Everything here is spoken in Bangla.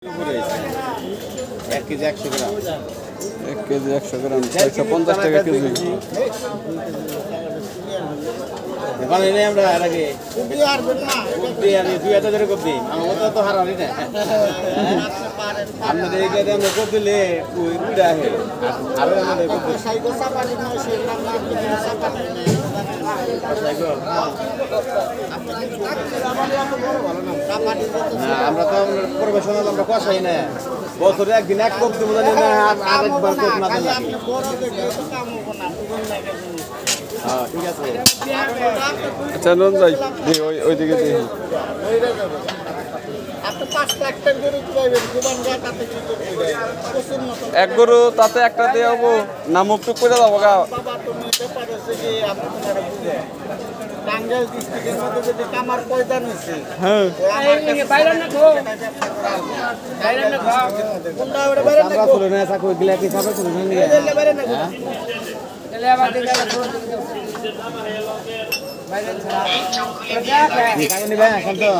1 কেজি 100 গ্রাম 1 কেজি 100 গ্রাম 650 টাকা কেজি। এখানে নেই আমরা এর আগে কপি আরবেন না কপি আমি 2000 ধরে কপি আমাদের তো হারালি না আপনাদের এইটাতে আমরা কপি দিলে ওই উড়া হে আর আমাদের কপি সাইকো চাপালি না সেটা আমরা কিছু চাপা নাই সাইকো আমরা তো প্রফেশনাল আমরা কষাই না বছরে একদিন এক কপি দেবো জানি না আরেকবার কপি না দেন আপনি বড় দেখে তো কাম হবে না পুরো লাগে হ্যাঁ ঠিক আছে আচ্ছা নন যাই ওইদিকে দেখি আপনি 5 লাখ টাকা গরু কিভাবে কুরবান গায় তাতে কি করবে প্রচুর মত এক গরু তাতে একটা দিয়ে হবো না মুখটুক করে যাবো গা বাবা তুমি ব্যাপার আছে যে আপনি তোমার বুঝে টাঙ্গাইল ডিস্ট্রিক্টের মধ্যে যদি কামার পয়দা হইছে হ্যাঁ এই বাইরে না গো বাইরে না গো কোনটা ওরে বাইরে না গো চলে না সাকো গিলা কি সাবে চলে না নিয়ে এই বাইরে না গো এলে আবার দিকে বাইরে ছাড়া কি কাজ নিবে এখন তো